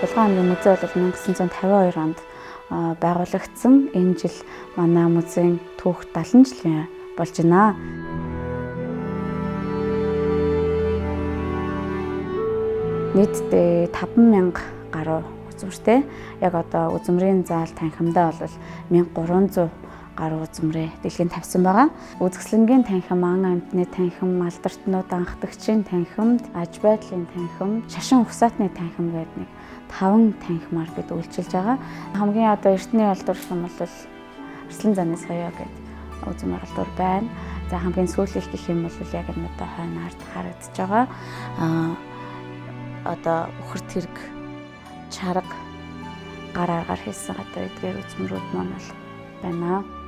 Булган аймгийн музей бол 1952 онд байгуулагдсан. Энэ жил манай музейн түүх 70 жилийн болж байна. Нийтдээ 5,000 гаруй үзмэртэй. Яг одоо үзмрийн заал танхимдаа бол 1300 гаруй үзмрээ дэлхийн тавьсан байгаа. Үзэсгэлэнгийн танхим, ан амьтны танхим, алдартнууд анхдагчийн танхимд, аж байдлын танхим, шашин угсаатны танхим гэдэг нэг 5 танхимаар бид үйлчилж байгаа. Хамгийн одоо эртний олдвор юм бол Арслан заны соёо гэдэг үзмэр олдвор байна. За хамгийн сүүлийнх гэх юм бол яг энэ одоо хойно ард харагдаж байгаа. Одоо үхэрт хэрэг, чарга, гар аргаар хийсэн одоо эдгээр үзмрүүд маань бол байна.